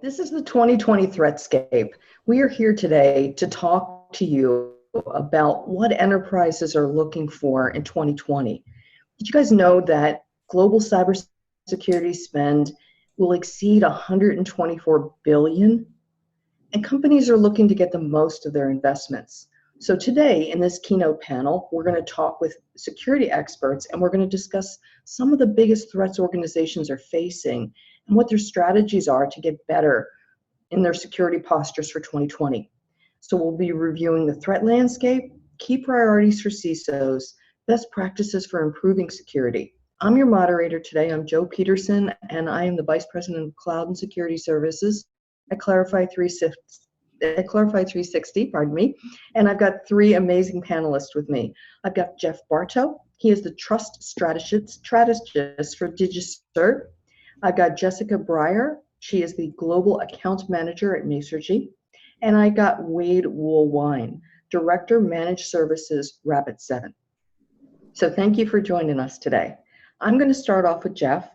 This is the 2020 Threatscape. We are here today to talk to you about what enterprises are looking for in 2020. Did you guys know that global cybersecurity spend will exceed 124 billion? And companies are looking to get the most of their investments. So today in this keynote panel, we're going to talk with security experts and we're going to discuss some of the biggest threats organizations are facing and what their strategies are to get better in their security postures for 2020. So we'll be reviewing the threat landscape, key priorities for CISOs, best practices for improving security. I'm your moderator today. I'm Jo Peterson, and I am the Vice President of Cloud and Security Services at Clarify 360, pardon me. And I've got three amazing panelists with me. I've got Jeff Barto. He is the Trust Strategist for DigiCert. I've got Jessica Bryar. She is the Global Account Manager at Masergy. And I got Wade Woolwine, Director Managed Services, Rapid7. So thank you for joining us today. I'm going to start off with Jeff.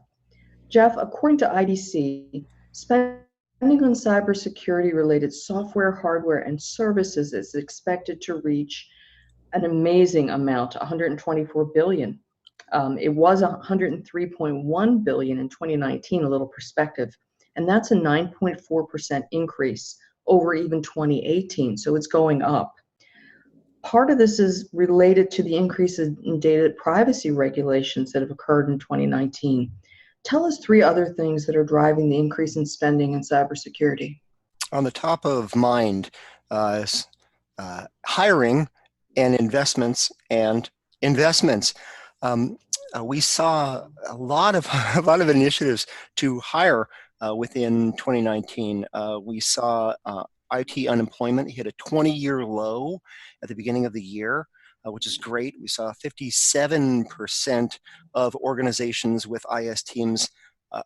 Jeff, according to IDC, spending on cybersecurity-related software, hardware, and services is expected to reach an amazing amount, 124 billion. It was 103.1 billion in 2019, a little perspective, and that's a 9.4% increase over even 2018, so it's going up. Part of this is related to the increases in data privacy regulations that have occurred in 2019. Tell us three other things that are driving the increase in spending in cybersecurity. On the top of mind, hiring and investments we saw a lot of initiatives to hire within 2019. We saw IT unemployment hit a 20-year low at the beginning of the year, which is great. We saw 57% of organizations with IS teams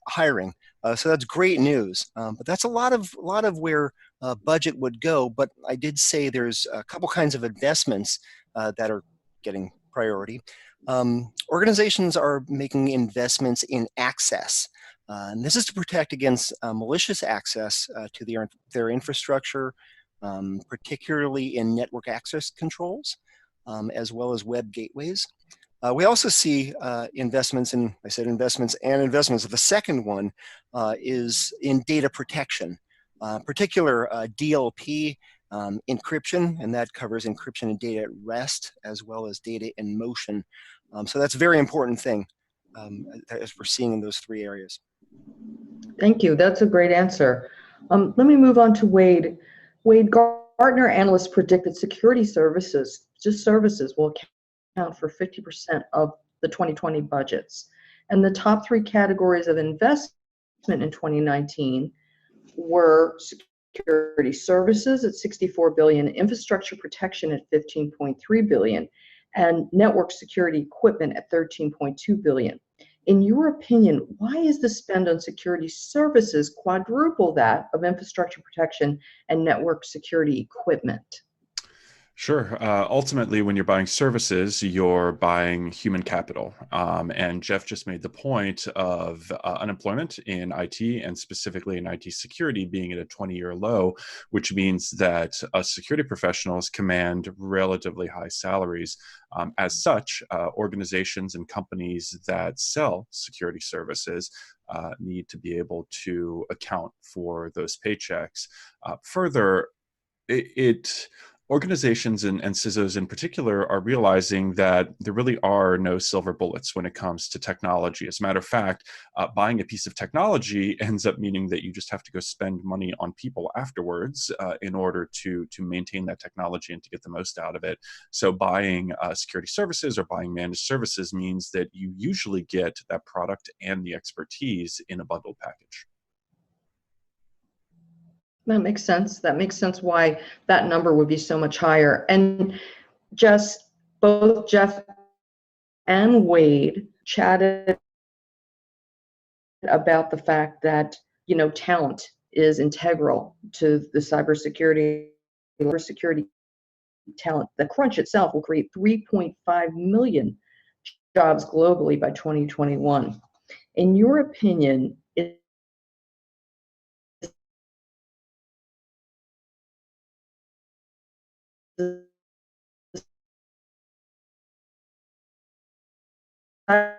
hiring. So that's great news. But that's a lot of where budget would go. But I did say there's a couple kinds of investments that are getting priority. Organizations are making investments in access. And this is to protect against malicious access to their infrastructure, particularly in network access controls, as well as web gateways. We also see investments in, I said investments and investments. The second one is in data protection, particular DLP, encryption, and that covers encryption and data at rest, as well as data in motion. So that's a very important thing as we're seeing in those three areas. Thank you. That's a great answer. Let me move on to Wade. Wade, Gartner analysts predict that security services, just services, will account for 50% of the 2020 budgets. And the top three categories of investment in 2019 were security services at 64 billion, infrastructure protection at 15.3 billion, and network security equipment at 13.2 billion. In your opinion, why is the spend on security services quadruple that of infrastructure protection and network security equipment? Sure. Ultimately, when you're buying services, you're buying human capital. And Jeff just made the point of unemployment in IT and specifically in IT security being at a 20-year low, which means that security professionals command relatively high salaries. As such, organizations and companies that sell security services need to be able to account for those paychecks. Further, organizations and CISOs in particular are realizing that there really are no silver bullets when it comes to technology. As a matter of fact, buying a piece of technology ends up meaning that you just have to go spend money on people afterwards in order to maintain that technology and to get the most out of it. So buying security services or buying managed services means that you usually get that product and the expertise in a bundled package. That makes sense. That makes sense why that number would be so much higher. And just both Jeff and Wade chatted about the fact that, talent is integral to the cybersecurity talent. The crunch itself will create 3.5 million jobs globally by 2021. In your opinion, is skills. I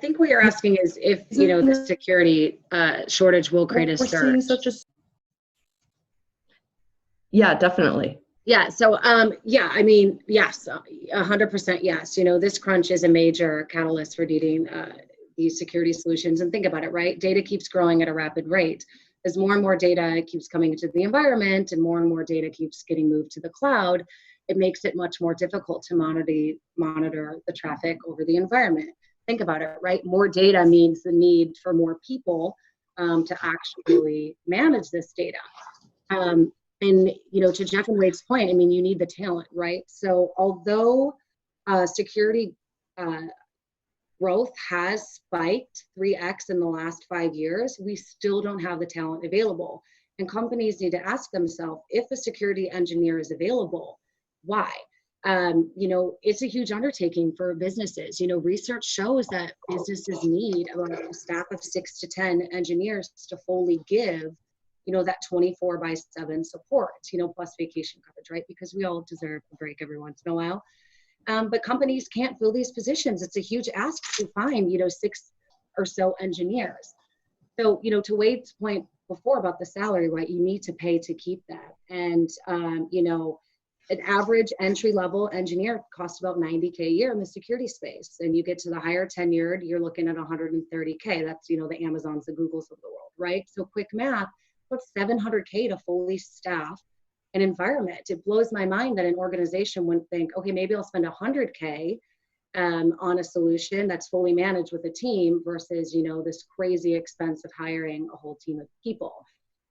think what you're asking is if, you know, the security shortage will create a We're seeing surge. such a, yeah, definitely. Yeah. So, yeah, I mean, yes, 100% yes. You know, this crunch is a major catalyst for needing these security solutions. And think about it, right? Data keeps growing at a rapid rate. As more and more data keeps coming into the environment and more data keeps getting moved to the cloud, it makes it much more difficult to monitor the traffic over the environment. Think about it, right? More data means the need for more people to actually manage this data. And, you know, to Jeff and Wade's point, I mean, you need the talent, right? So although security growth has spiked 3x in the last 5 years, we still don't have the talent available. And companies need to ask themselves, if a security engineer is available, why? You know, it's a huge undertaking for businesses. You know, research shows that businesses need about a staff of 6 to 10 engineers to fully give, you know, that 24/7 support, you know, plus vacation coverage, right? Because we all deserve a break every once in a while. But companies can't fill these positions. It's a huge ask to find, you know, 6 or so engineers. So, you know, to Wade's point before about the salary, right, you need to pay to keep that. And, you know, an average entry-level engineer costs about $90K a year in the security space. And you get to the higher tenured, you're looking at $130K. That's, you know, the Amazons, the Googles of the world, right? So quick math, what's $700K to fully staff an environment? It blows my mind that an organization wouldn't think, okay, maybe I'll spend $100K on a solution that's fully managed with a team versus, you know, this crazy expense of hiring a whole team of people.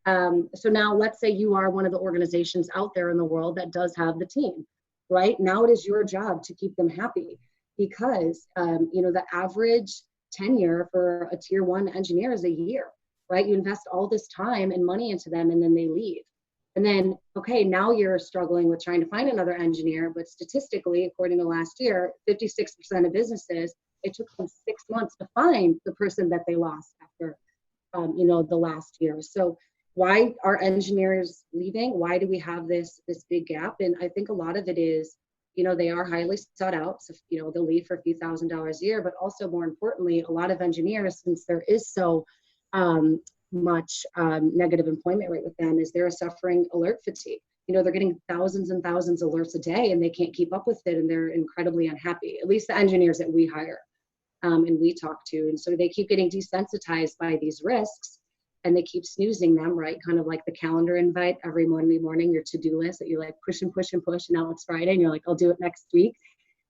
So now let's say you are one of the organizations out there in the world that does have the team, right? Now it is your job to keep them happy because, you know, the average tenure for a tier 1 engineer is a year, right? You invest all this time and money into them and then they leave. And then, okay, now you're struggling with trying to find another engineer, but statistically, according to last year, 56% of businesses, it took them 6 months to find the person that they lost after, you know, the last year. So why are engineers leaving? Why do we have this big gap? And I think a lot of it is, you know, they are highly sought out. So, you know, they'll leave for a few $1,000s a year, but also more importantly, a lot of engineers, since there is so much negative employment rate with them, is they're suffering alert fatigue. You know, they're getting thousands and thousands of alerts a day and they can't keep up with it and they're incredibly unhappy, at least the engineers that we hire and we talk to. And so they keep getting desensitized by these risks and they keep snoozing them, right? Kind of like the calendar invite every morning, your to-do list that you like push and push and push, and now it's Friday and you're like, I'll do it next week.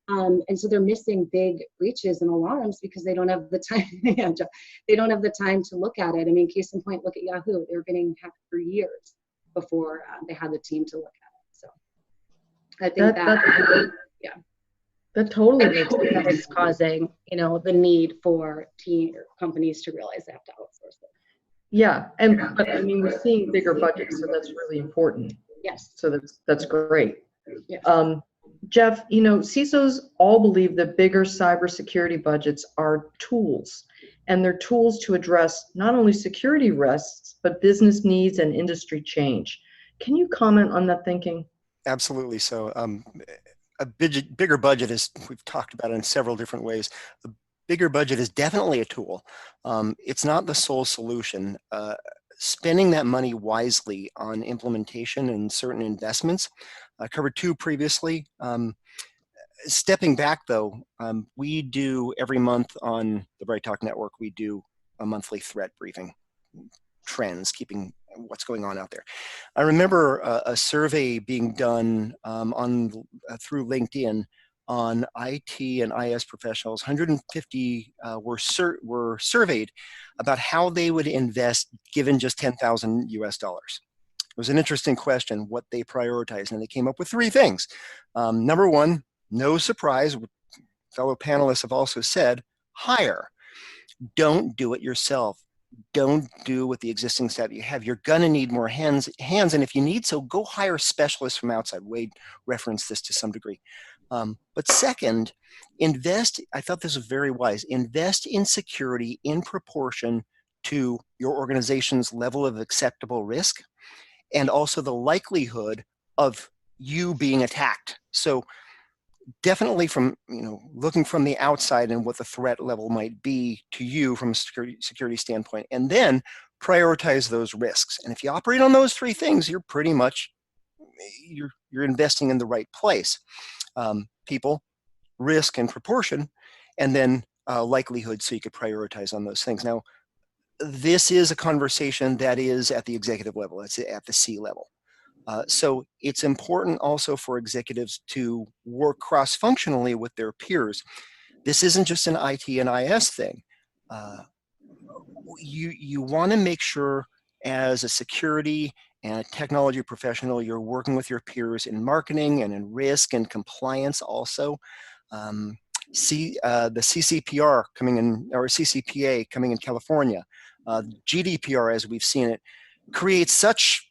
And so they're missing big breaches and alarms because they don't have the time. They don't have the time to look at it. I mean, case in point, look at Yahoo. They were getting hacked for years before they had the team to look at it. So I think that totally makes that sense. is causing, you know, the need for companies to realize they have to outsource it. Yeah, but I mean, we're seeing bigger budgets, so that's really important. Yes. So that's great. Yes. Jeff, you know, CISOs all believe that bigger cybersecurity budgets are tools, and they're tools to address not only security risks, but business needs and industry change. Can you comment on that thinking? Absolutely. So a bigger budget is, we've talked about it in several different ways. A bigger budget is definitely a tool. It's not the sole solution. Spending that money wisely on implementation and certain investments. I covered 2 previously. Stepping back though, we do every month on the Bright Talk Network, we do a monthly threat briefing, trends, keeping what's going on out there. I remember a survey being done through LinkedIn on IT and IS professionals. 150 were surveyed about how they would invest given just $10,000 US. It was an interesting question, what they prioritized, and they came up with 3 things. Number 1, no surprise, fellow panelists have also said, hire. Don't do it yourself. Don't do with the existing staff you have. You're gonna need more hands, and if you need so, go hire specialists from outside. Wade referenced this to some degree. But second, I thought this was very wise, invest in security in proportion to your organization's level of acceptable risk and also the likelihood of you being attacked. So definitely from, looking from the outside and what the threat level might be to you from a security standpoint, and then prioritize those risks. And if you operate on those three things, you're pretty much, you're investing in the right place. People, risk, and proportion, and then likelihood, so you could prioritize on those things. Now, this is a conversation that is at the executive level, it's at the C level. So it's important also for executives to work cross-functionally with their peers. This isn't just an IT and IS thing. You want to make sure as a security and a technology professional, you're working with your peers in marketing and in risk and compliance also. The CCPR coming in, or CCPA coming in California, GDPR as we've seen it, creates such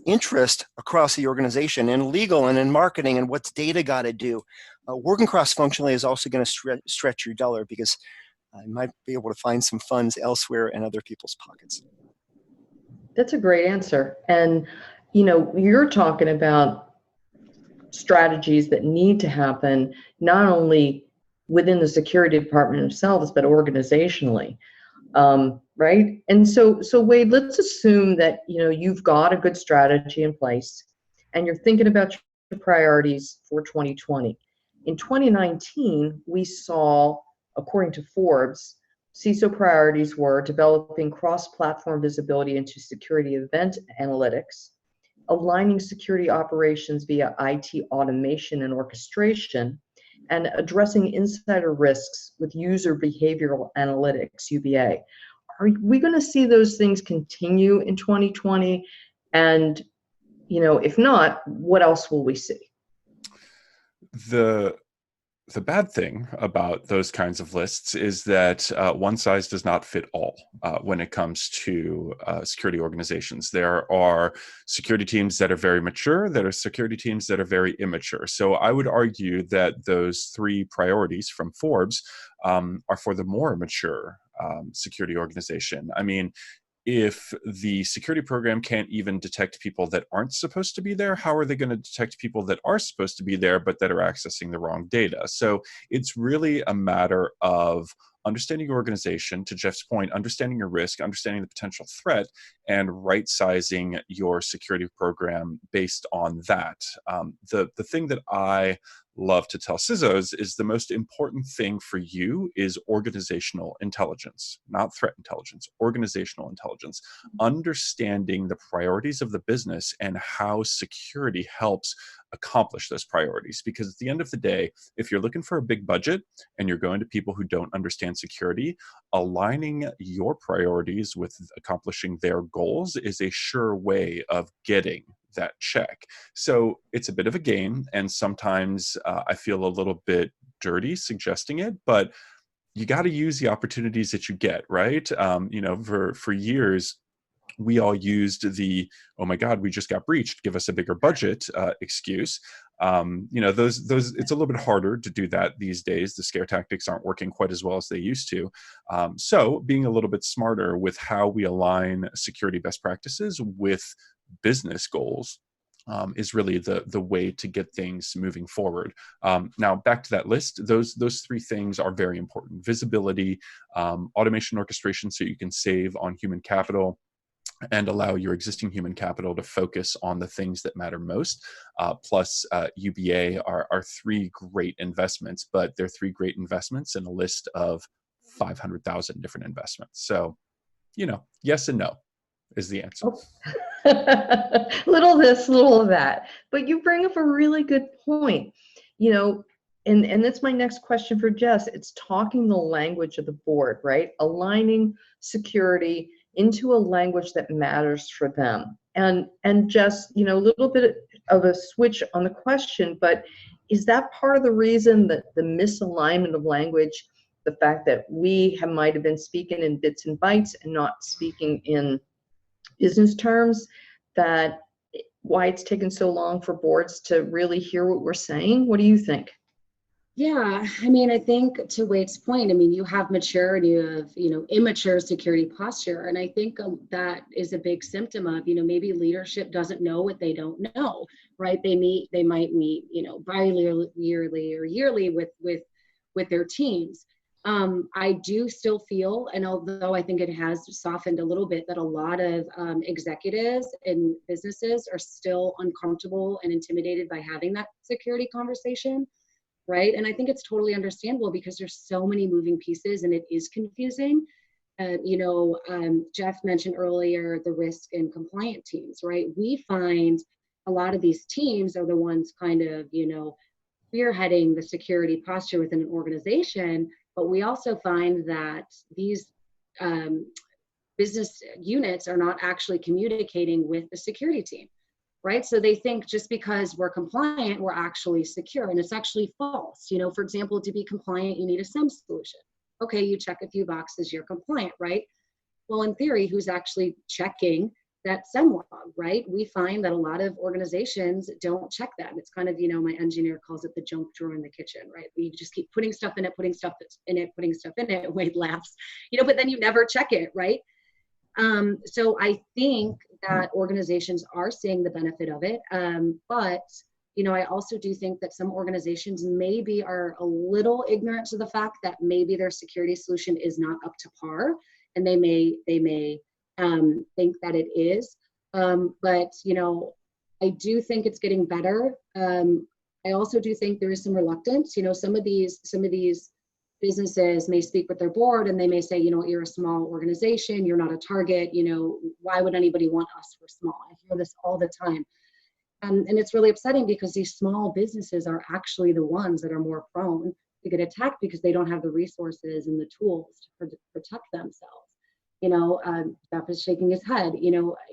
interest across the organization in legal and in marketing and what's data got to do. Working cross-functionally is also going to stretch your dollar because I might be able to find some funds elsewhere in other people's pockets. That's a great answer. And, you're talking about strategies that need to happen not only within the security department themselves, but organizationally. Right? And so Wade, let's assume that, you've got a good strategy in place and you're thinking about your priorities for 2020. In 2019, we saw, according to Forbes, CISO priorities were developing cross-platform visibility into security event analytics, aligning security operations via IT automation and orchestration, and addressing insider risks with user behavioral analytics, UBA. Are we going to see those things continue in 2020? And, if not, what else will we see? The bad thing about those kinds of lists is that one size does not fit all when it comes to security organizations. There are security teams that are very mature, there are security teams that are very immature. So I would argue that those three priorities from Forbes are for the more mature security organization. I mean, if the security program can't even detect people that aren't supposed to be there, how are they going to detect people that are supposed to be there but that are accessing the wrong data? So it's really a matter of understanding your organization, to Jeff's point, understanding your risk, understanding the potential threat, and right-sizing your security program based on that. The thing that I love to tell CISOs is the most important thing for you is organizational intelligence, not threat intelligence, organizational intelligence, understanding the priorities of the business and how security helps accomplish those priorities. Because at the end of the day, if you're looking for a big budget and you're going to people who don't understand security, aligning your priorities with accomplishing their goals is a sure way of getting that check. So it's a bit of a game, and sometimes I feel a little bit dirty suggesting it, but you got to use the opportunities that you get, right? For years, we all used the, oh my God, we just got breached, give us a bigger budget excuse. Those it's a little bit harder to do that these days. The scare tactics aren't working quite as well as they used to. So being a little bit smarter with how we align security best practices with business goals is really the way to get things moving forward. Now, back to that list, those three things are very important. Visibility, automation orchestration, so you can save on human capital and allow your existing human capital to focus on the things that matter most. Plus UBA are three great investments, but they're three great investments in a list of 500,000 different investments. So, yes and no is the answer. Oh. Little this, little of that. But you bring up a really good point. And that's my next question for Jess. It's talking the language of the board, right? Aligning security into a language that matters for them. And Jess, a little bit of a switch on the question, but is that part of the reason that the misalignment of language, the fact that we might have been speaking in bits and bytes and not speaking in business terms, that why it's taken so long for boards to really hear what we're saying? What do you think? Yeah, I mean, I think to Wade's point, I mean, you have maturity of, immature security posture. And I think that is a big symptom of, maybe leadership doesn't know what they don't know, right? They might meet, bi-yearly or yearly with their teams. I do still feel, and although I think it has softened a little bit, that a lot of executives and businesses are still uncomfortable and intimidated by having that security conversation. Right. And I think it's totally understandable because there's so many moving pieces and it is confusing. Jeff mentioned earlier the risk and compliant teams, right? We find a lot of these teams are the ones kind of, spearheading the security posture within an organization. But we also find that these business units are not actually communicating with the security team. Right? So they think just because we're compliant, we're actually secure, and it's actually false. For example, to be compliant, you need a SIM solution. Okay, you check a few boxes, you're compliant, right? Well, in theory, who's actually checking that SIM log, right? We find that a lot of organizations don't check that. It's kind of, my engineer calls it the junk drawer in the kitchen, right? You just keep putting stuff in it, putting stuff in it, putting stuff in it, Wade laughs, but then you never check it, right? So I think that organizations are seeing the benefit of it. But, I also do think that some organizations maybe are a little ignorant to the fact that maybe their security solution is not up to par, and they may think that it is. But, I do think it's getting better. I also do think there is some reluctance. Some of these businesses may speak with their board and they may say, you're a small organization, you're not a target, why would anybody want us? We're small. I hear this all the time. And it's really upsetting because these small businesses are actually the ones that are more prone to get attacked because they don't have the resources and the tools to protect themselves. Jeff is shaking his head.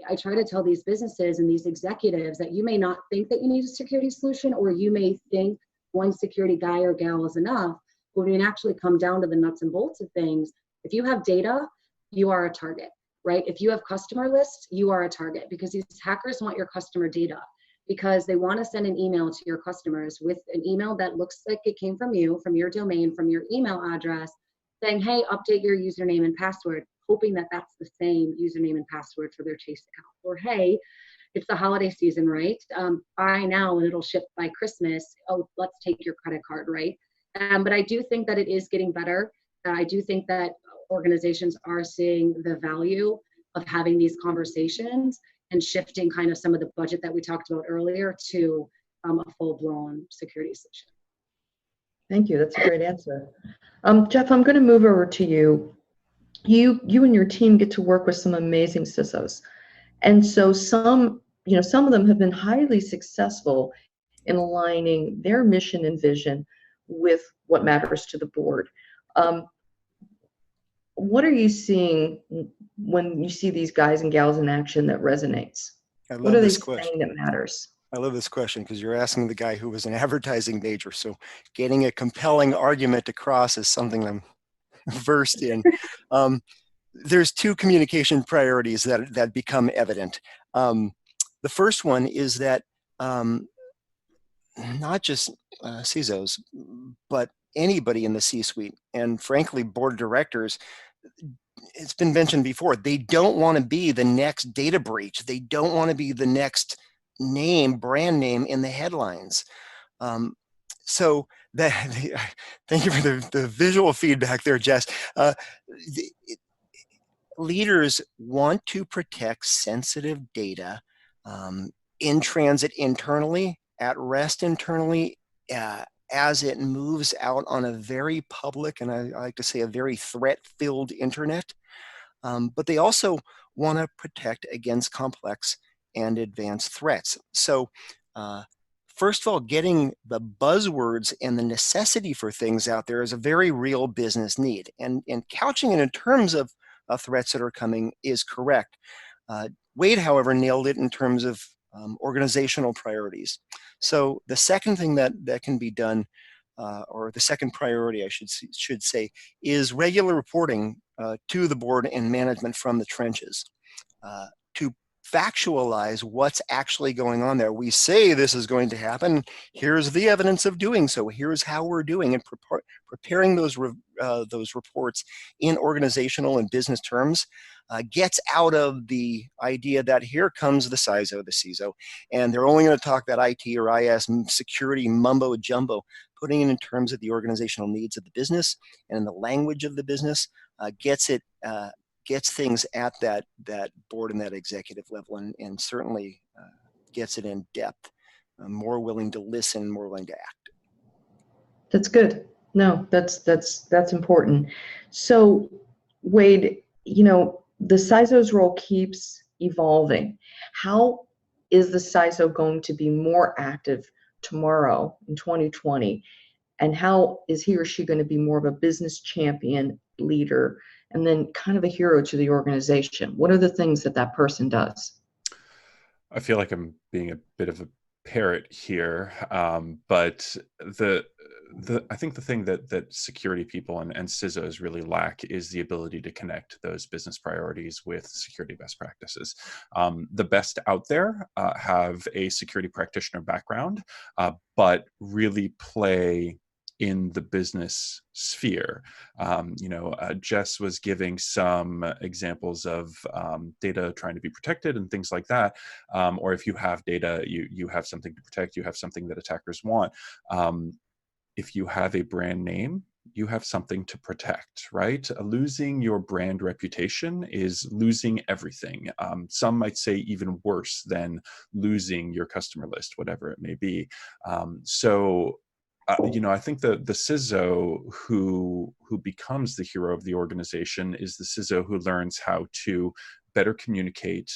I try to tell these businesses and these executives that you may not think that you need a security solution, or you may think one security guy or gal is enough. When we actually come down to the nuts and bolts of things, if you have data, you are a target, right? If you have customer lists, you are a target, because these hackers want your customer data, because they want to send an email to your customers with an email that looks like it came from you, from your domain, from your email address, saying, hey, update your username and password, hoping that that's the same username and password for their Chase account. Or, hey, it's the holiday season, right? Buy now and it'll ship by Christmas. Oh, let's take your credit card, right? But I do think that it is getting better. I do think that organizations are seeing the value of having these conversations and shifting kind of some of the budget that we talked about earlier to a full-blown security solution. Thank you. That's a great answer. Jeff, I'm going to move over to you. You and your team get to work with some amazing CISOs. And so some of them have been highly successful in aligning their mission and vision with what matters to the board. What are you seeing when you see these guys and gals in action that resonates? What are they saying that matters? I love this question because you're asking the guy who was an advertising major. So getting a compelling argument across is something I'm versed in. There's two communication priorities that become evident. The first one is that not just CISOs, but anybody in the C-suite, and frankly, board of directors, it's been mentioned before, they don't want to be the next data breach. They don't want to be the next brand name in the headlines. So thank you for the visual feedback there, Jess. Leaders want to protect sensitive data in transit internally, at rest internally, as it moves out on a very public, and I like to say a very threat-filled internet. But they also want to protect against complex and advanced threats. So first of all, getting the buzzwords and the necessity for things out there is a very real business need. And couching it in terms of threats that are coming is correct. Wade, however, nailed it in terms of organizational priorities. So the second thing that can be done, or the second priority I should say, is regular reporting to the board and management from the trenches. To factualize what's actually going on there. We say this is going to happen. Here's the evidence of doing so. Here's how we're doing, and preparing those reports in organizational and business terms gets out of the idea that here comes the CISO, the CISO, and they're only going to talk that IT or IS security mumbo jumbo. Putting it in terms of the organizational needs of the business and in the language of the business gets things at that board and that executive level, and certainly gets it in depth. More willing to listen, more willing to act. That's good. No, that's important. So, Wade, you know, the CISO's role keeps evolving. How is the CISO going to be more active tomorrow in 2020? And how is he or she going to be more of a business champion, leader, and then kind of a hero to the organization? What are the things that that person does? I feel like I'm being a bit of a parrot here, but I think the thing that security people and CISOs really lack is the ability to connect those business priorities with security best practices. The best out there have a security practitioner background, but really play in the business sphere. Jess was giving some examples of data trying to be protected and things like that. Or if you have data, you have something to protect, you have something that attackers want. If you have a brand name, you have something to protect, right? Losing your brand reputation is losing everything. Some might say even worse than losing your customer list, whatever it may be. I think the CISO who becomes the hero of the organization is the CISO who learns how to better communicate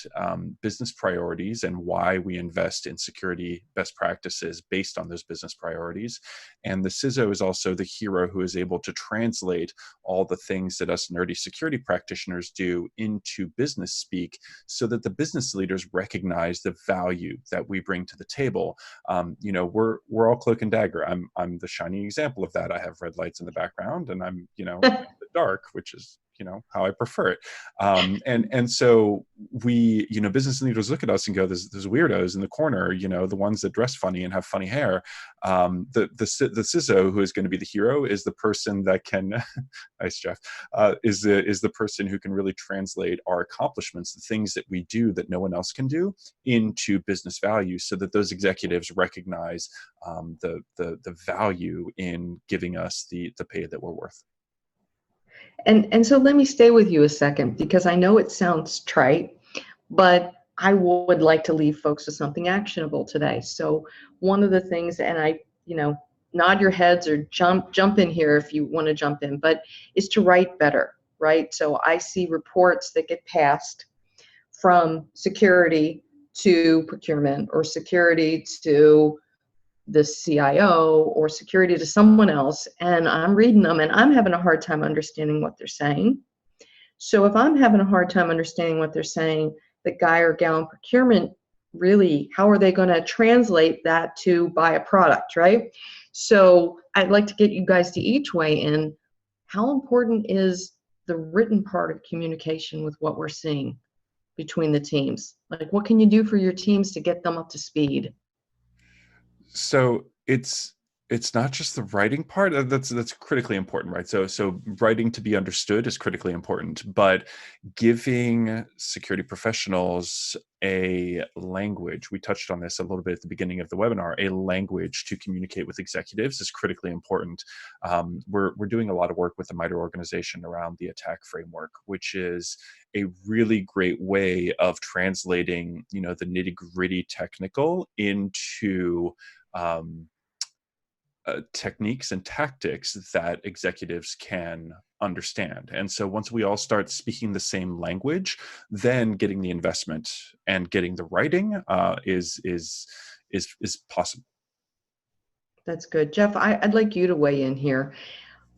business priorities and why we invest in security best practices based on those business priorities. And the CISO is also the hero who is able to translate all the things that us nerdy security practitioners do into business speak so that the business leaders recognize the value that we bring to the table. We're all cloak and dagger. I'm the shining example of that. I have red lights in the background and I'm, in the dark, which is how I prefer it. And so we, business leaders look at us and go, there's weirdos in the corner, the ones that dress funny and have funny hair. The CISO, who is going to be the hero, is the person that can, nice Jeff, is the person who can really translate our accomplishments, the things that we do that no one else can do, into business value, so that those executives recognize the value in giving us the pay that we're worth. And so let me stay with you a second, because I know it sounds trite, but I would like to leave folks with something actionable today. So one of the things, and nod your heads or jump in here if you want to jump in, but is to write better, right? So I see reports that get passed from security to procurement, or security to the CIO, or security to someone else, and I'm reading them and I'm having a hard time understanding what they're saying. So if I'm having a hard time understanding what they're saying, the guy or gal in procurement, really, how are they going to translate that to buy a product, right? So I'd like to get you guys to each weigh in. How important is the written part of communication with what we're seeing between the teams? Like, what can you do for your teams to get them up to speed? So it's not just the writing part that's critically important, right? So writing to be understood is critically important, but giving security professionals a language, we touched on this a little bit at the beginning of the webinar, a language to communicate with executives is critically important. We're doing a lot of work with the MITRE organization around the attack framework, which is a really great way of translating, the nitty-gritty technical into techniques and tactics that executives can understand. And so once we all start speaking the same language, then getting the investment and getting the writing is possible. That's good. Jeff, I'd like you to weigh in here.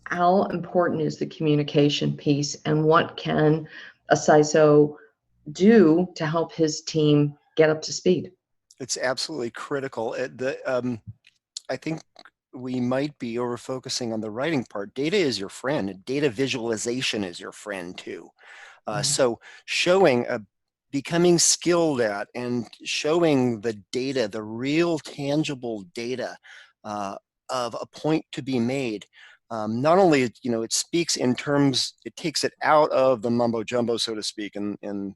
How important is the communication piece, and what can a CISO do to help his team get up to speed? It's absolutely critical. I think we might be over focusing on the writing part. Data is your friend. Data visualization is your friend too. So showing becoming skilled at and showing the data, the real tangible data of a point to be made. Not only, it speaks in terms, it takes it out of the mumbo jumbo, so to speak, and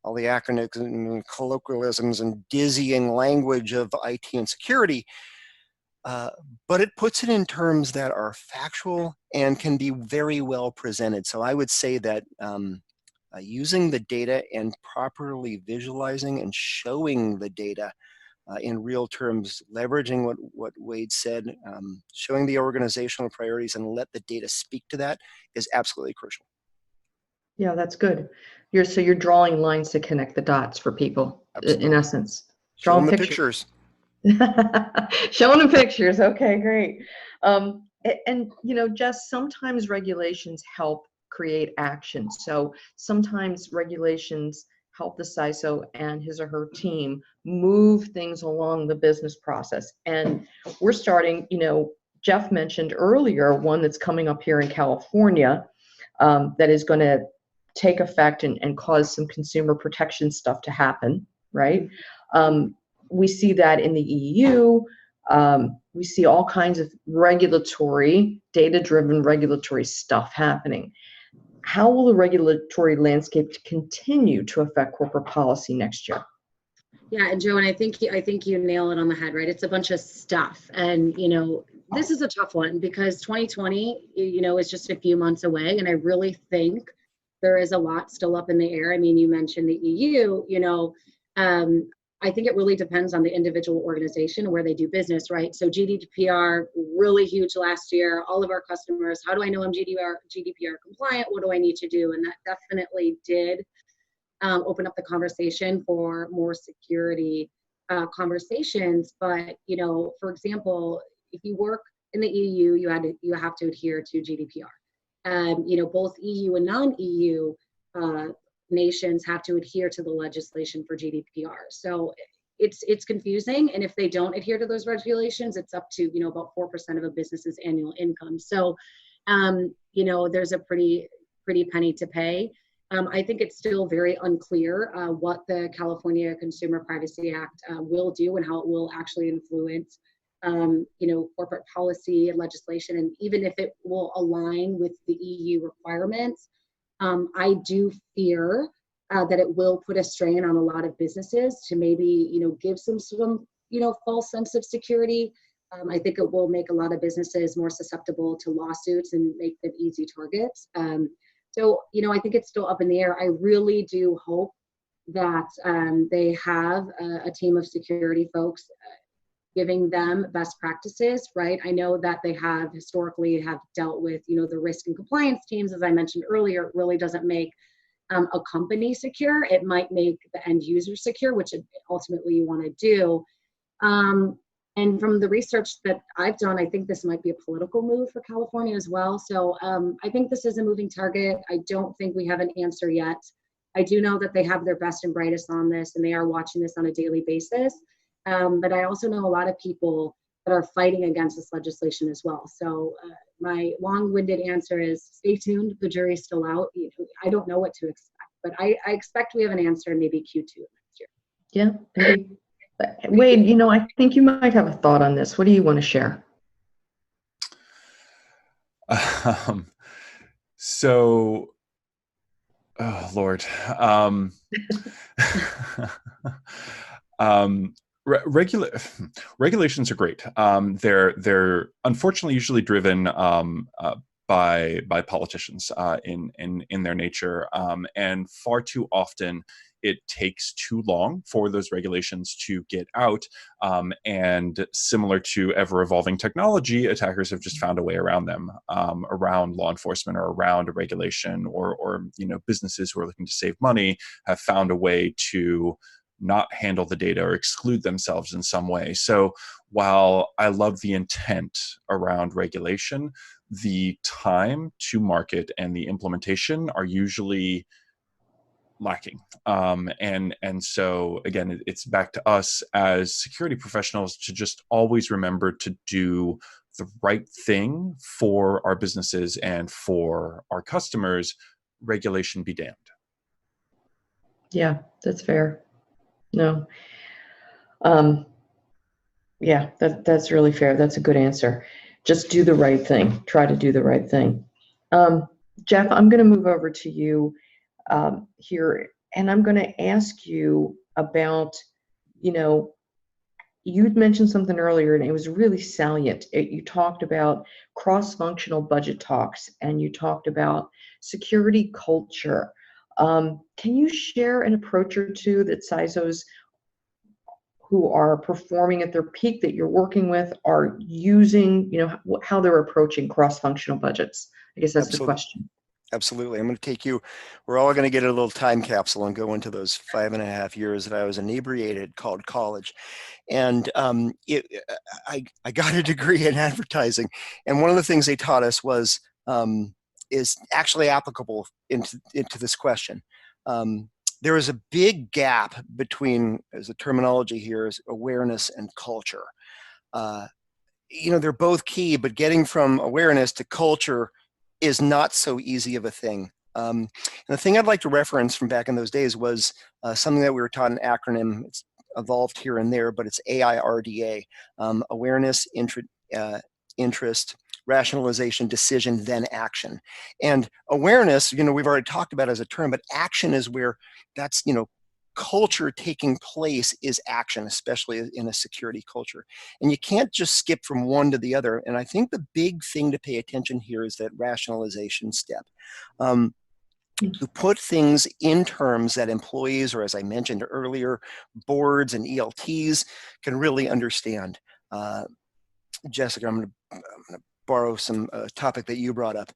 all the acronyms and colloquialisms and dizzying language of IT and security, but it puts it in terms that are factual and can be very well presented. So I would say that using the data and properly visualizing and showing the data in real terms, leveraging what Wade said, showing the organizational priorities and let the data speak to that is absolutely crucial. Yeah, that's good. So you're drawing lines to connect the dots for people, Absolutely. in essence. Show them Drawing the pictures. Showing them pictures. Okay, great. And Jess, sometimes regulations help create action. So sometimes regulations help the CISO and his or her team move things along the business process. And we're starting, Jeff mentioned earlier one that's coming up here in California that is going to take effect and cause some consumer protection stuff to happen, right? We see that in the EU. We see all kinds of regulatory, data-driven regulatory stuff happening. How will the regulatory landscape continue to affect corporate policy next year? Yeah, and Joe, and I think you nail it on the head, right? It's a bunch of stuff, and this is a tough one because 2020, is just a few months away, and I really think there is a lot still up in the air. I mean, you mentioned the EU, I think it really depends on the individual organization where they do business, right? So GDPR, really huge last year. All of our customers, how do I know I'm GDPR compliant? What do I need to do? And that definitely did open up the conversation for more security conversations. But, for example, if you work in the EU, you have to adhere to GDPR. Both EU and non-EU nations have to adhere to the legislation for GDPR. So it's confusing. And if they don't adhere to those regulations, it's up to, about 4% of a business's annual income. So, there's a pretty penny to pay. I think it's still very unclear what the California Consumer Privacy Act will do and how it will actually influence, corporate policy and legislation, and even if it will align with the EU requirements. I do fear that it will put a strain on a lot of businesses to maybe, give some false sense of security. I think it will make a lot of businesses more susceptible to lawsuits and make them easy targets. So, I think it's still up in the air. I really do hope that they have a team of security folks giving them best practices, right? I know that they have historically dealt with, the risk and compliance teams, as I mentioned earlier. It really doesn't make a company secure. It might make the end user secure, which ultimately you want to do. And from the research that I've done, I think this might be a political move for California as well. So I think this is a moving target. I don't think we have an answer yet. I do know that they have their best and brightest on this, and they are watching this on a daily basis. But I also know a lot of people that are fighting against this legislation as well. So my long-winded answer is stay tuned. The jury's still out. I don't know what to expect, but I expect we have an answer in maybe Q2 next year. Yeah, maybe. Wade, I think you might have a thought on this. What do you want to share? Oh Lord. Regulations are great. They're unfortunately usually driven by politicians in their nature, and far too often it takes too long for those regulations to get out. And similar to ever-evolving technology, attackers have just found a way around them, around law enforcement or around a regulation, or businesses who are looking to save money have found a way to not handle the data or exclude themselves in some way. So while I love the intent around regulation, the time to market and the implementation are usually lacking. And so again, it's back to us as security professionals to just always remember to do the right thing for our businesses and for our customers. Regulation be damned. Yeah, that's fair. No. Um, yeah, that's really fair. That's a good answer. Just do the right thing. Try to do the right thing. Jeff, I'm going to move over to you here, and I'm going to ask you about, you know, you'd mentioned something earlier, and it was really salient. You talked about cross-functional budget talks, and you talked about security culture. Can you share an approach or two that CISOs who are performing at their peak that you're working with are using, how they're approaching cross-functional budgets? I guess that's the Absolutely. question. Absolutely. I'm going to take you, we're all going to get a little time capsule and go into those 5.5 years that I was inebriated called college. And I got a degree in advertising. And one of the things they taught us was, is actually applicable into this question. There is a big gap between, as the terminology here is, awareness and culture. They're both key, but getting from awareness to culture is not so easy of a thing. And the thing I'd like to reference from back in those days was something that we were taught, an acronym. It's evolved here and there, but it's AIRDA: awareness, interest, rationalization, decision, then action. And awareness, we've already talked about as a term, but action is where that's, culture taking place is action, especially in a security culture. And you can't just skip from one to the other. And I think the big thing to pay attention here is that rationalization step. To put things in terms that employees, or as I mentioned earlier, boards and ELTs can really understand. Jessica, I'm going to borrow some topic that you brought up.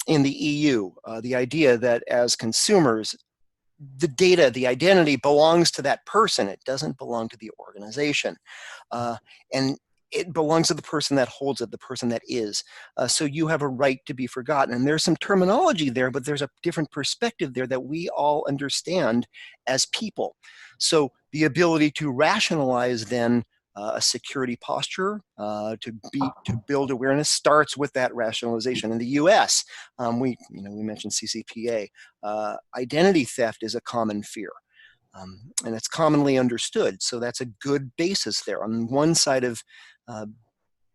In the EU, the idea that as consumers, the data, the identity belongs to that person. It doesn't belong to the organization. And it belongs to the person that holds it, the person that is. So you have a right to be forgotten. And there's some terminology there, but there's a different perspective there that we all understand as people. So the ability to rationalize then a security posture to build awareness starts with that rationalization. In the U.S., we mentioned CCPA. Identity theft is a common fear, and it's commonly understood. So that's a good basis there. On one side of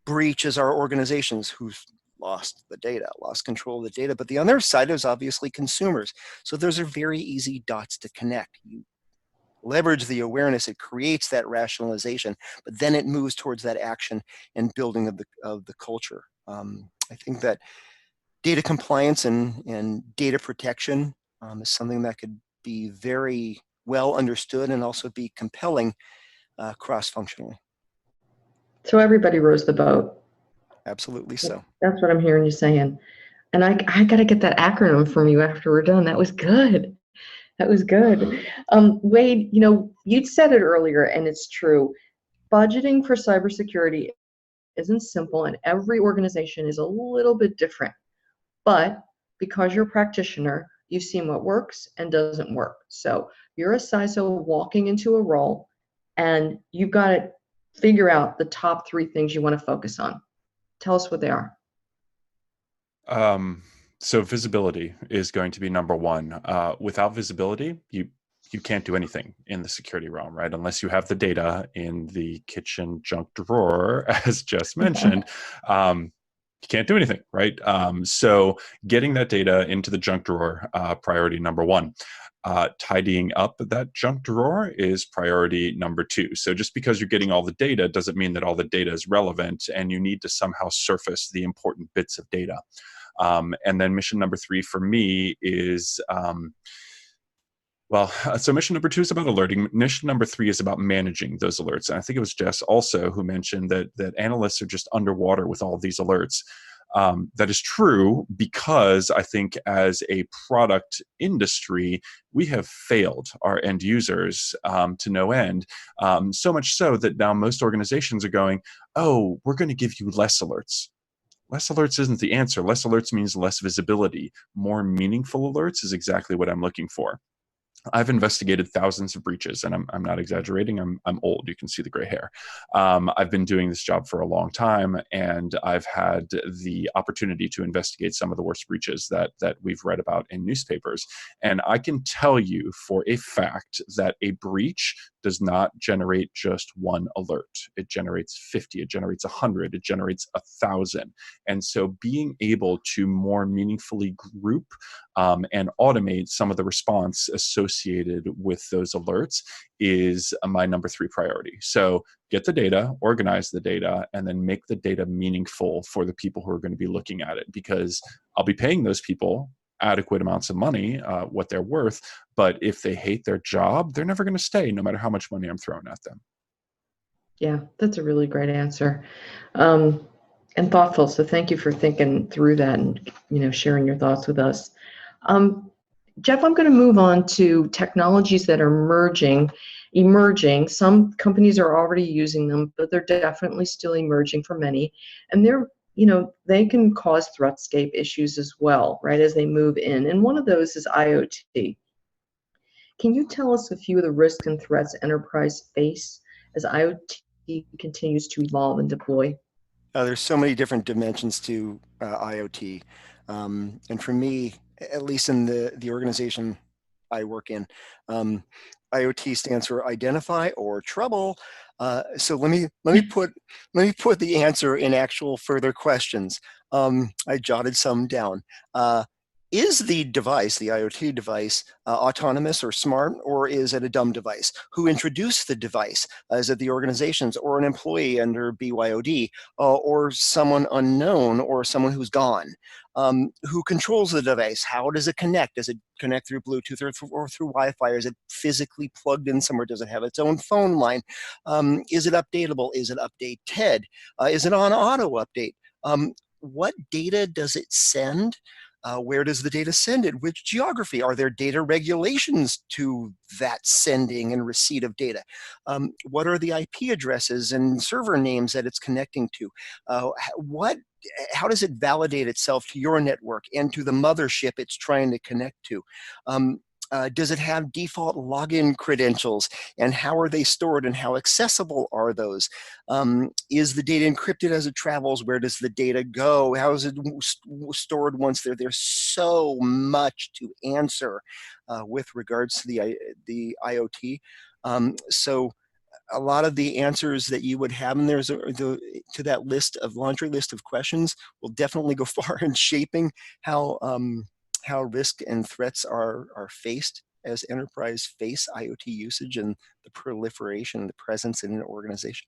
breach is our organizations who've lost the data, lost control of the data, but the other side is obviously consumers. So those are very easy dots to connect. You leverage the awareness, it creates that rationalization, but then it moves towards that action and building of the culture. I think that data compliance and data protection is something that could be very well understood and also be compelling cross-functionally. So everybody rows the boat. Absolutely so. That's what I'm hearing you saying. And I got to get that acronym from you after we're done. That was good. That was good. Wade, you'd said it earlier, and it's true. Budgeting for cybersecurity isn't simple, and every organization is a little bit different. But because you're a practitioner, you've seen what works and doesn't work. So you're a CISO walking into a role, and you've got to figure out the top 3 things you want to focus on. Tell us what they are. So visibility is going to be number one. Without visibility, you can't do anything in the security realm, right? Unless you have the data in the kitchen junk drawer, as just mentioned, you can't do anything, right? So getting that data into the junk drawer, priority number one. Tidying up that junk drawer is priority number 2. So just because you're getting all the data doesn't mean that all the data is relevant, and you need to somehow surface the important bits of data. And then mission number 3 for me is, so mission number 2 is about alerting. Mission number 3 is about managing those alerts. And I think it was Jess also who mentioned that analysts are just underwater with all of these alerts. That is true, because I think as a product industry, we have failed our end users to no end. So much so that now most organizations are going, oh, we're going to give you less alerts. Less alerts isn't the answer. Less alerts means less visibility. More meaningful alerts is exactly what I'm looking for. I've investigated thousands of breaches, and I'm not exaggerating. I'm old. You can see the gray hair. I've been doing this job for a long time, and I've had the opportunity to investigate some of the worst breaches that we've read about in newspapers. And I can tell you for a fact that a breach does not generate just one alert. It generates 50, it generates 100, it generates 1,000. And so being able to more meaningfully group and automate some of the response associated with those alerts is my number 3 priority. So get the data, organize the data, and then make the data meaningful for the people who are going to be looking at it, because I'll be paying those people adequate amounts of money, what they're worth. But if they hate their job, they're never going to stay, no matter how much money I'm throwing at them. Yeah, that's a really great answer, and thoughtful. So thank you for thinking through that and sharing your thoughts with us. Jeff, I'm going to move on to technologies that are emerging. Some companies are already using them, but they're definitely still emerging for many, and they can cause Threatscape issues as well, right, as they move in. And one of those is IoT. Can you tell us a few of the risks and threats enterprise face as IoT continues to evolve and deploy? There's so many different dimensions to IoT. And for me, at least in the organization I work in, IoT stands for identify or trouble. So let me put the answer in actual further questions. I jotted some down. Is the device, the IoT device, autonomous or smart, or is it a dumb device? Who introduced the device? Is it the organizations or an employee under BYOD, or someone unknown, or someone who's gone? Who controls the device? How does it connect? Does it connect through Bluetooth or through Wi-Fi? Or is it physically plugged in somewhere? Does it have its own phone line? Is it updatable? Is it updated? Is it on auto update? What data does it send? Where does the data send it? Which geography? Are there data regulations to that sending and receipt of data? What are the IP addresses and server names that it's connecting to? How does it validate itself to your network and to the mothership it's trying to connect to? Does it have default login credentials, and how are they stored, and how accessible are those? Is the data encrypted as it travels? Where does the data go? How is it stored once there? There's so much to answer with regards to the IoT. So a lot of the answers that you would have in there to that laundry list of questions will definitely go far in shaping how risk and threats are faced as enterprise face IoT usage and the proliferation, the presence in an organization.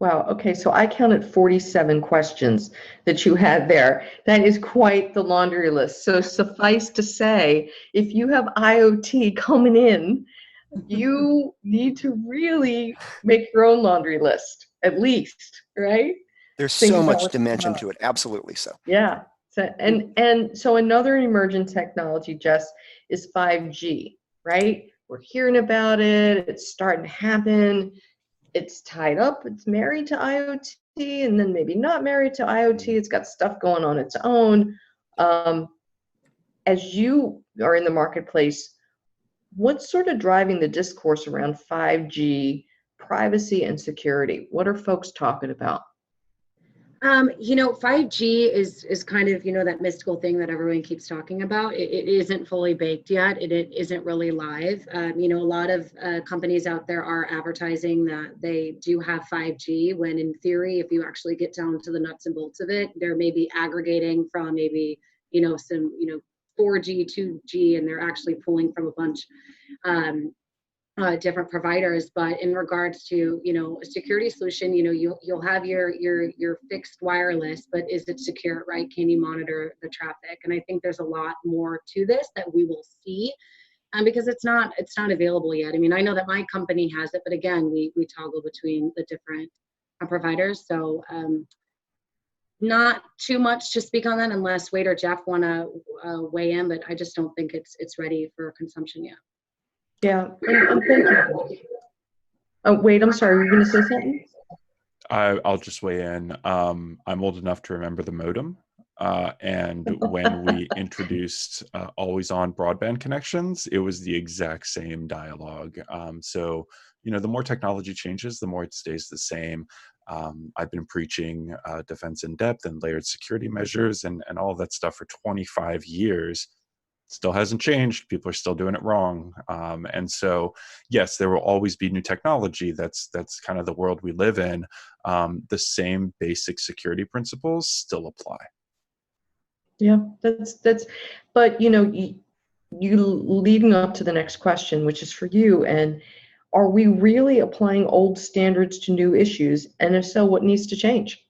Wow. Okay. So I counted 47 questions that you had there. That is quite the laundry list. So suffice to say, if you have IoT coming in, you need to really make your own laundry list, at least, right? There's Think so about much what's dimension going on. to it. Absolutely so. Yeah. So, and so another emergent technology, Jess, is 5G, right? We're hearing about it. It's starting to happen. It's tied up. It's married to IoT, and then maybe not married to IoT. It's got stuff going on its own. As you are in the marketplace, what's sort of driving the discourse around 5G, privacy, and security? What are folks talking about? 5G is kind of, that mystical thing that everyone keeps talking about. It isn't fully baked yet. It isn't really live. A lot of companies out there are advertising that they do have 5G, when in theory, if you actually get down to the nuts and bolts of it, they're maybe aggregating from maybe, some, 4G, 2G, and they're actually pulling from a bunch different providers. But in regards to a security solution, you'll have your fixed wireless, but is it secure, right? Can you monitor the traffic? And I think there's a lot more to this that we will see, because it's not available yet. I mean, I know that my company has it, but again, we toggle between the different providers. So not too much to speak on that, unless Wade or Jeff want to weigh in, but I just don't think it's ready for consumption yet. Yeah, and thank you. Oh, wait, I'm sorry, were you going to say something? I'll just weigh in. I'm old enough to remember the modem. And when we introduced always-on broadband connections, it was the exact same dialogue. So, the more technology changes, the more it stays the same. I've been preaching defense in depth and layered security measures and all of that stuff for 25 years. Still hasn't changed. People are still doing it wrong. And so, yes, there will always be new technology. That's kind of the world we live in. The same basic security principles still apply. Yeah, but you leading up to the next question, which is for you, and are we really applying old standards to new issues? And if so, what needs to change?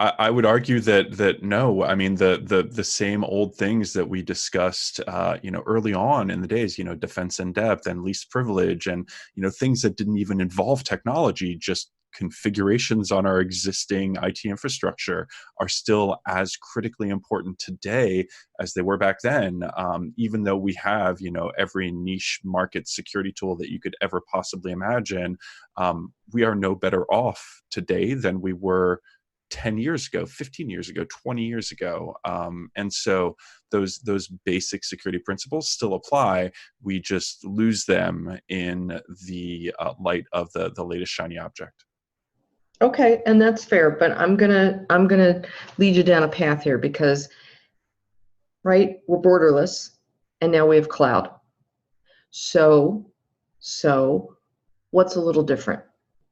I would argue that no. I mean, the same old things that we discussed, early on in the days, defense in depth and least privilege, and things that didn't even involve technology, just configurations on our existing IT infrastructure are still as critically important today as they were back then. Even though we have, every niche market security tool that you could ever possibly imagine, we are no better off today than we were 10 years ago, 15 years ago, 20 years ago. And so those basic security principles still apply. We just lose them in the light of the latest shiny object. Okay, and that's fair, but I'm gonna lead you down a path here because, right, we're borderless, and now we have cloud. So what's a little different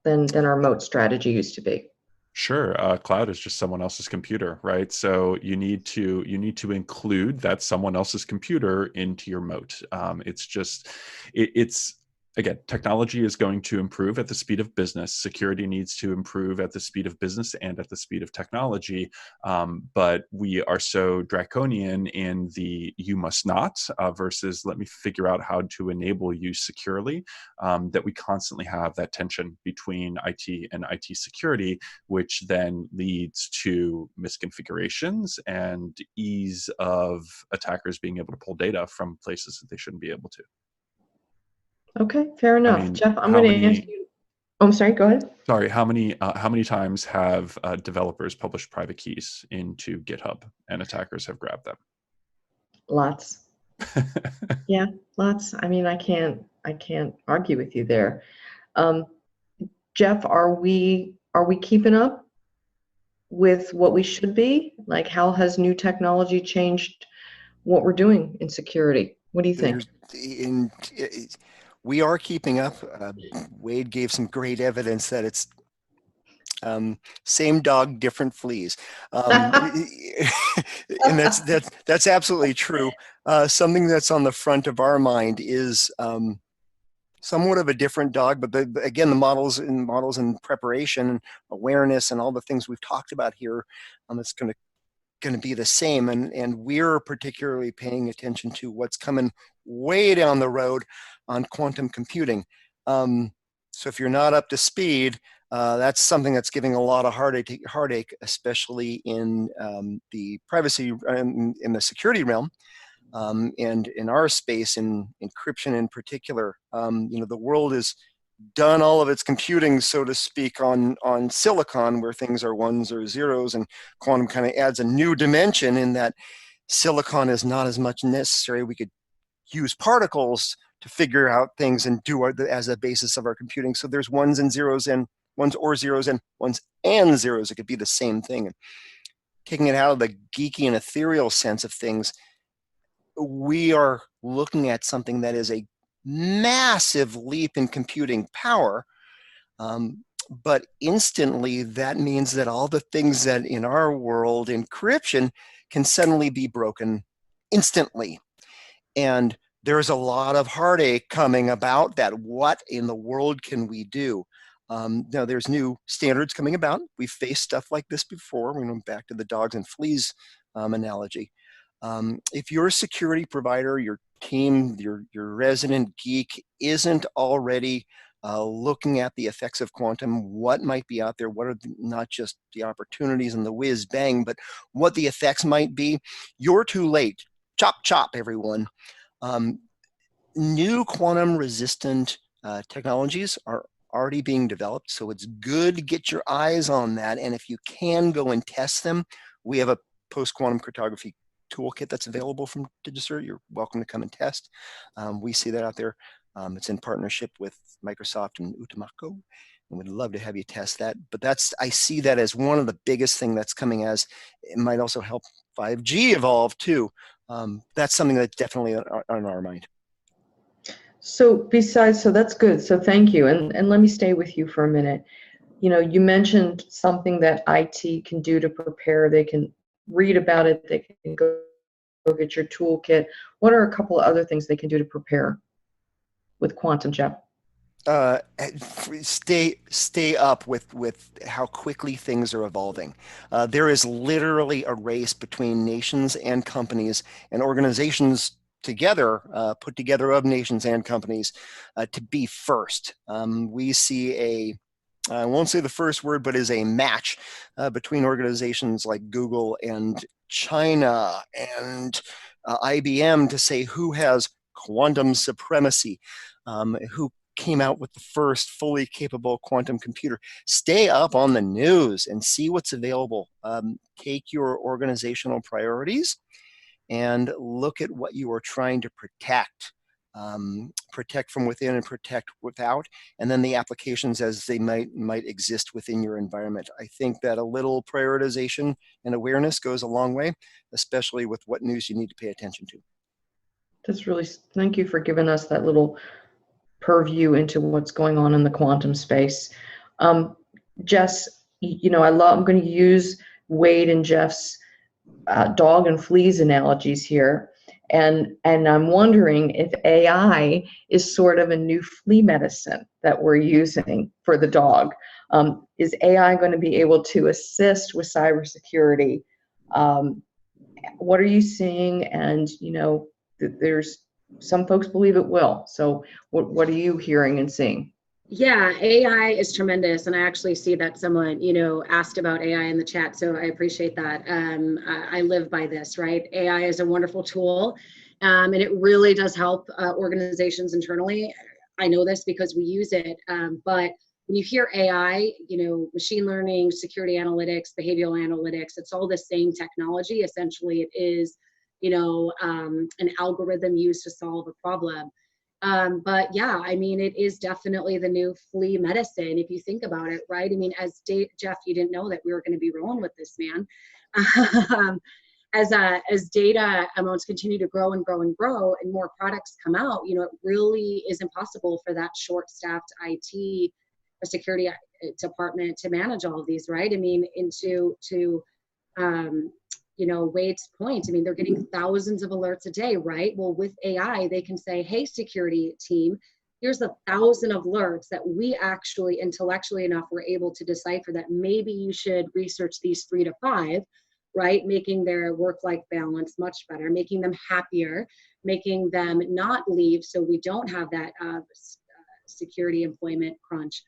than our moat strategy used to be? Sure. Cloud is just someone else's computer, right? So you need to include that someone else's computer into your moat. It's again, technology is going to improve at the speed of business. Security needs to improve at the speed of business and at the speed of technology. But we are so draconian in the you must not versus let me figure out how to enable you securely, that we constantly have that tension between IT and IT security, which then leads to misconfigurations and ease of attackers being able to pull data from places that they shouldn't be able to. Okay, fair enough. mean, Jeff, I'm how going to many- ask you. Oh, I'm sorry, go ahead. Sorry, how many times have developers published private keys into GitHub and attackers have grabbed them? Lots. Yeah, lots. I mean, I can't argue with you there. Jeff, are we keeping up with what we should be? Like, how has new technology changed what we're doing in security? What do you think? We are keeping up. Wade gave some great evidence that it's same dog, different fleas, and that's absolutely true. Something that's on the front of our mind is somewhat of a different dog, but again, the models and preparation, awareness, and all the things we've talked about here, it's going to be the same, and we're particularly paying attention to what's coming way down the road on quantum computing. So if you're not up to speed, that's something that's giving a lot of heartache, especially in the privacy in the security realm, and in our space in encryption in particular. The world has done all of its computing, so to speak, on silicon, where things are ones or zeros, and quantum kind of adds a new dimension in that silicon is not as much necessary. We could use particles to figure out things and do as a basis of our computing. So there's ones and zeros and ones or zeros and ones and zeros. It could be the same thing. And taking it out of the geeky and ethereal sense of things, we are looking at something that is a massive leap in computing power, but instantly that means that all the things that in our world encryption can suddenly be broken instantly. And there's a lot of heartache coming about that. What in the world can we do? Now there's new standards coming about. We've faced stuff like this before. We went back to the dogs and fleas analogy. If you're a security provider, your team, your resident geek isn't already looking at the effects of quantum, what might be out there, what are not just the opportunities and the whiz bang, but what the effects might be, you're too late. Chop, chop, everyone. New quantum resistant technologies are already being developed, so it's good to get your eyes on that, and if you can go and test them, We have a post-quantum cryptography toolkit that's available from DigiCert. You're welcome to come and test. We see that out there. It's in partnership with Microsoft and Utamaco, and we'd love to have you test that. But I see that as one of the biggest thing that's coming, as it might also help 5G evolve too. That's something that's definitely on our mind. So that's good. So thank you. And let me stay with you for a minute. You know, you mentioned something that IT can do to prepare. They can read about it. They can go get your toolkit. What are a couple of other things they can do to prepare with quantum, Jeff? Stay up with how quickly things are evolving. There is literally a race between nations and companies and organizations together, put together of nations and companies, to be first. We see I won't say the first word, but is a match between organizations like Google and China and IBM to say who has quantum supremacy, who came out with the first fully capable quantum computer. Stay up on the news and see what's available. Take your organizational priorities and look at what you are trying to protect. Protect from within and protect without, and then the applications as they might exist within your environment. I think that a little prioritization and awareness goes a long way, especially with what news you need to pay attention to. Thank you for giving us that little purview into what's going on in the quantum space. Jess, you know, I'm going to use Wade and Jeff's dog and fleas analogies here. And I'm wondering if AI is sort of a new flea medicine that we're using for the dog. Is AI going to be able to assist with cybersecurity? What are you seeing? And, you know, there's some folks believe it will. So what are you hearing and seeing? Yeah, AI is tremendous. And I actually see that someone, you know, asked about AI in the chat. So I appreciate that. I live by this, right? AI is a wonderful tool, and it really does help organizations internally. I know this because we use it. But when you hear AI, you know, machine learning, security analytics, behavioral analytics, it's all the same technology. Essentially, it is, you know, an algorithm used to solve a problem. But yeah, I mean, it is definitely the new flea medicine, if you think about it, right? I mean, Jeff, you didn't know that we were going to be rolling with this, man. As data amounts continue to grow and grow and grow and more products come out, you know, it really is impossible for that short-staffed IT or security department to manage all of these, right? I mean, you know, Wade's point, I mean, they're getting thousands of alerts a day, right? Well, with AI, they can say, hey, security team, here's 1,000 alerts that we actually intellectually enough were able to decipher that maybe you should research these 3 to 5, right? Making their work-life balance much better, making them happier, making them not leave so we don't have that security employment crunch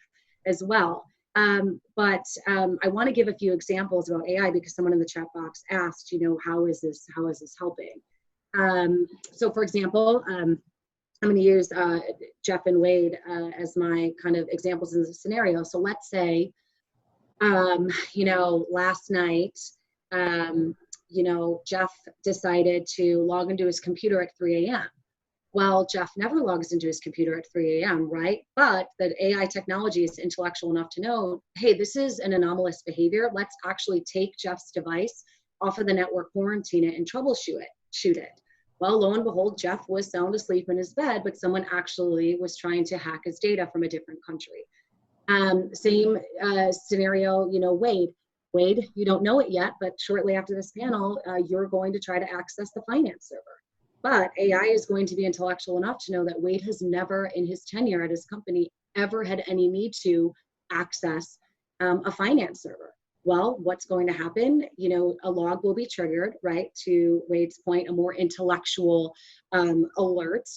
as well. But I want to give a few examples about AI because someone in the chat box asked, you know, how is this helping? So for example, I'm going to use Jeff and Wade as my kind of examples in this scenario. So let's say, you know, last night, you know, Jeff decided to log into his computer at 3 a.m. Well, Jeff never logs into his computer at 3 a.m., right? But the AI technology is intellectual enough to know, hey, this is an anomalous behavior. Let's actually take Jeff's device off of the network, quarantine it, and troubleshoot it. Well, lo and behold, Jeff was sound asleep in his bed, but someone actually was trying to hack his data from a different country. Same scenario, you know, Wade, you don't know it yet, but shortly after this panel, you're going to try to access the finance server. But AI is going to be intellectual enough to know that Wade has never in his tenure at his company ever had any need to access a finance server. Well, what's going to happen? You know, a log will be triggered, right? To Wade's point, a more intellectual alert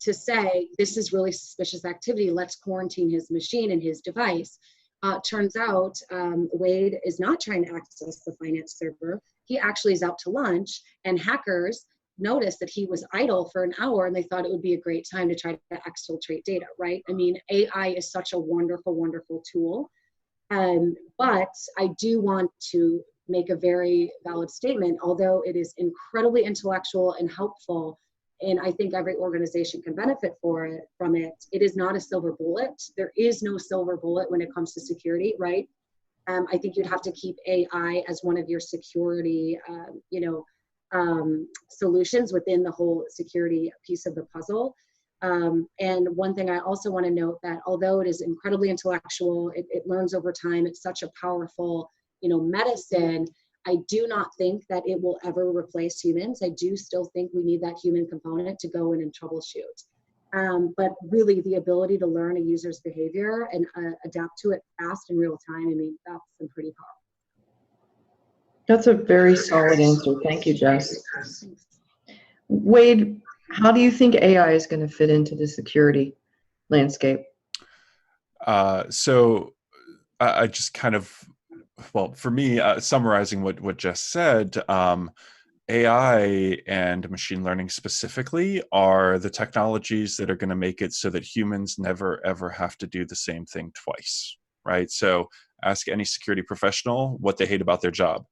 to say, this is really suspicious activity. Let's quarantine his machine and his device. Turns out Wade is not trying to access the finance server. He actually is out to lunch, and hackers noticed that he was idle for an hour and they thought it would be a great time to try to exfiltrate data, right? I mean, AI is such a wonderful, wonderful tool. But I do want to make a very valid statement. Although it is incredibly intellectual and helpful, and I think every organization can benefit from it, it is not a silver bullet. There is no silver bullet when it comes to security, right? I think you'd have to keep AI as one of your security, solutions within the whole security piece of the puzzle. And one thing I also want to note, that although it is incredibly intellectual, it learns over time, it's such a powerful, medicine, I do not think that it will ever replace humans. I do still think we need that human component to go in and troubleshoot. But really the ability to learn a user's behavior and adapt to it fast in real time, I mean, that's pretty powerful. That's a very solid answer. Thank you, Jess. Wade, how do you think AI is going to fit into the security landscape? So I just kind of, well, for me, summarizing what Jess said, AI and machine learning specifically are the technologies that are going to make it so that humans never, ever have to do the same thing twice, right? So ask any security professional what they hate about their job,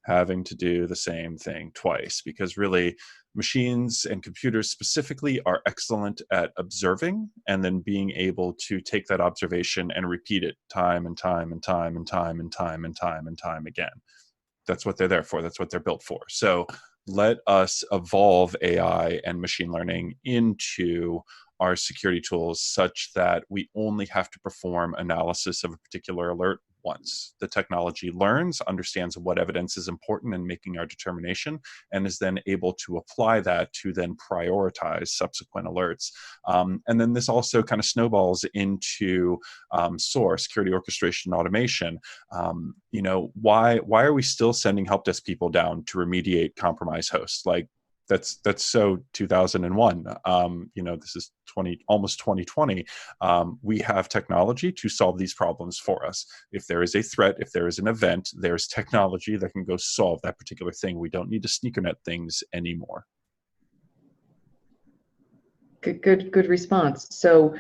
having to do the same thing twice, because really machines and computers specifically are excellent at observing and then being able to take that observation and repeat it time and time and time and time and time and time and time again. That's what they're there for. That's what they're built for. So let us evolve AI and machine learning into our security tools such that we only have to perform analysis of a particular alert once. The technology learns, understands what evidence is important in making our determination, and is then able to apply that to then prioritize subsequent alerts. And then this also kind of snowballs into SOAR, security orchestration and automation. Why are we still sending help desk people down to remediate compromised hosts? Like, that's so 2001. This is almost 2020. We have technology to solve these problems for us. If there is a threat, if there is an event, there's technology that can go solve that particular thing. We don't need to sneakernet things anymore. Good response. So,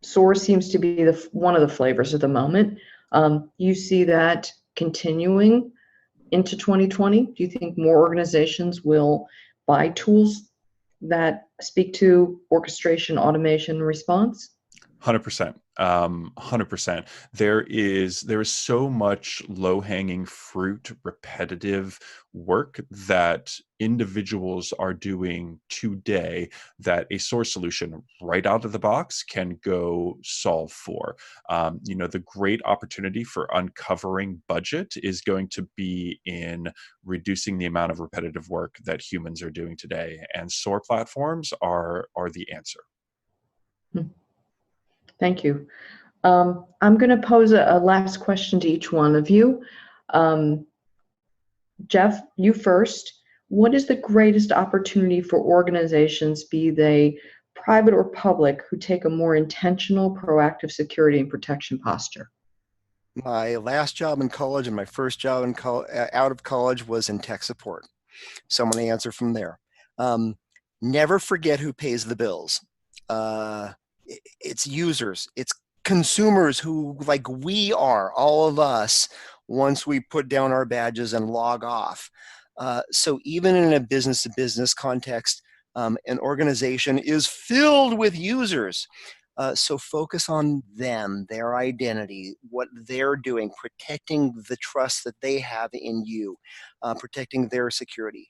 SOAR seems to be one of the flavors of the moment. You see that continuing into 2020? Do you think more organizations will buy tools that speak to orchestration, automation, and response? 100%. 100%. There is so much low-hanging fruit, repetitive work that individuals are doing today that a source solution right out of the box can go solve for. The great opportunity for uncovering budget is going to be in reducing the amount of repetitive work that humans are doing today, and SOAR platforms are the answer. Thank you. I'm going to pose a last question to each one of you. Jeff, you first. What is the greatest opportunity for organizations, be they private or public, who take a more intentional, proactive security and protection posture? My last job in college and my first job out of college was in tech support. So I'm going to answer from there. Never forget who pays the bills. It's users, it's consumers who, like we are, all of us, once we put down our badges and log off. So even in a business-to-business context, an organization is filled with users. So focus on them, their identity, what they're doing, protecting the trust that they have in you, protecting their security.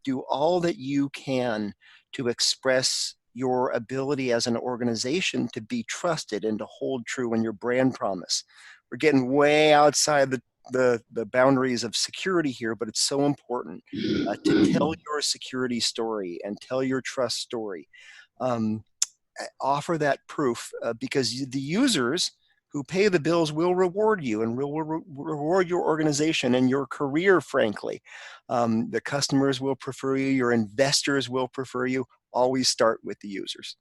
Do all that you can to express your ability as an organization to be trusted and to hold true in your brand promise. We're getting way outside the boundaries of security here, but it's so important to tell your security story and tell your trust story. Offer that proof because the users who pay the bills will reward you and will reward your organization and your career, frankly. The customers will prefer you, your investors will prefer you. Always start with the users.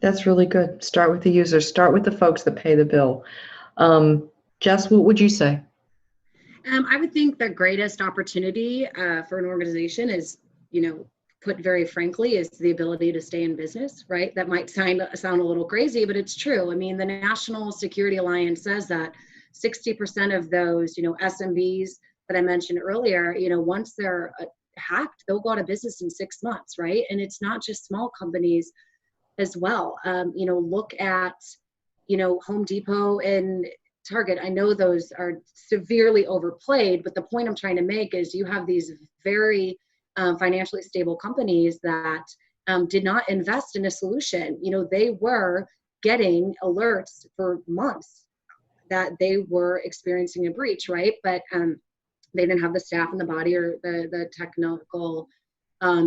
That's really good. Start with the users. Start with the folks that pay the bill. Jess, what would you say? I would think the greatest opportunity for an organization is, put very frankly, is the ability to stay in business, right? That might sound a little crazy, but it's true. I mean, the National Security Alliance says that 60% of those, SMBs that I mentioned earlier, once they're hacked, they'll go out of business in 6 months, right? And it's not just small companies as well. Look at, Home Depot and Target. I know those are severely overplayed, but the point I'm trying to make is you have these very financially stable companies that did not invest in a solution. They were getting alerts for months that they were experiencing a breach, right? But they didn't have the staff and the body or the technical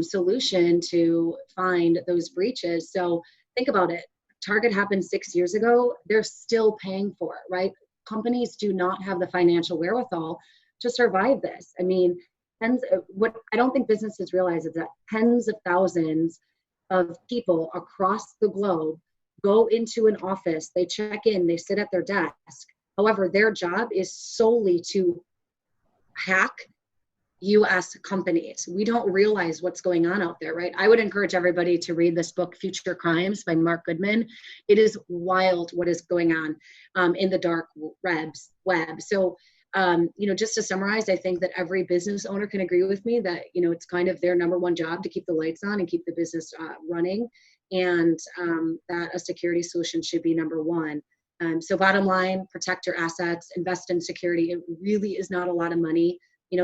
solution to find those breaches. So think about it. Target happened 6 years ago. They're still paying for it, right? Companies do not have the financial wherewithal to survive this. I mean, what I don't think businesses realize is that tens of thousands of people across the globe go into an office, they check in, they sit at their desk. However, their job is solely to hack US companies. We don't realize what's going on out there, right? I would encourage everybody to read this book, Future Crimes by Mark Goodman. It is wild what is going on in the dark web. So, just to summarize, I think that every business owner can agree with me that, it's kind of their number one job to keep the lights on and keep the business running, and that a security solution should be number one. So bottom line, protect your assets, invest in security. It really is not a lot of money.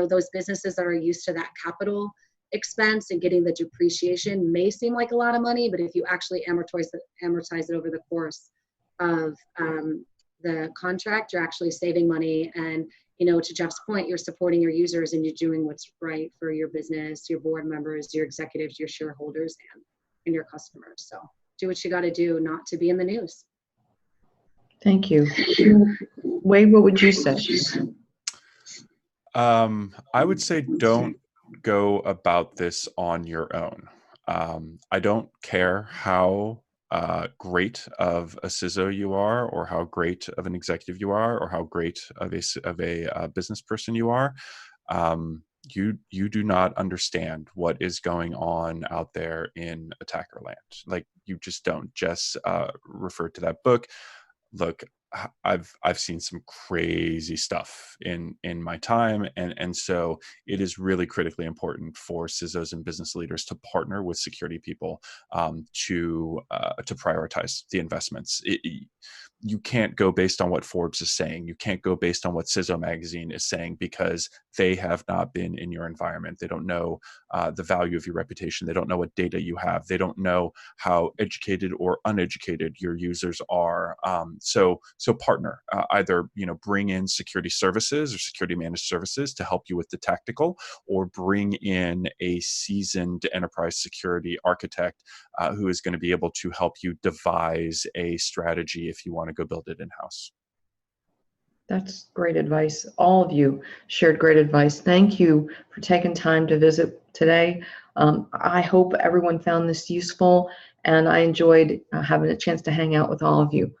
Those businesses that are used to that capital expense and getting the depreciation may seem like a lot of money, but if you actually amortize it over the course of the contract, you're actually saving money. And, to Jeff's point, you're supporting your users and you're doing what's right for your business, your board members, your executives, your shareholders, and your customers. So do what you got to do not to be in the news. Thank you. Wade, what would you say? I would say don't go about this on your own. I don't care how great of a CISO you are, or how great of an executive you are, or how great of a business person you are. You do not understand what is going on out there in attacker land. Like, you just don't. Jess referred to that book. Look, I've seen some crazy stuff in my time, and so it is really critically important for CISOs and business leaders to partner with security people to prioritize the investments. You can't go based on what Forbes is saying. You can't go based on what CISO magazine is saying, because they have not been in your environment. They don't know the value of your reputation. They don't know what data you have. They don't know how educated or uneducated your users are. So partner, either bring in security services or security managed services to help you with the tactical, or bring in a seasoned enterprise security architect who is going to be able to help you devise a strategy if you want to go build it in-house. That's great advice. All of you shared great advice. Thank you for taking time to visit today. I hope everyone found this useful, and I enjoyed having a chance to hang out with all of you.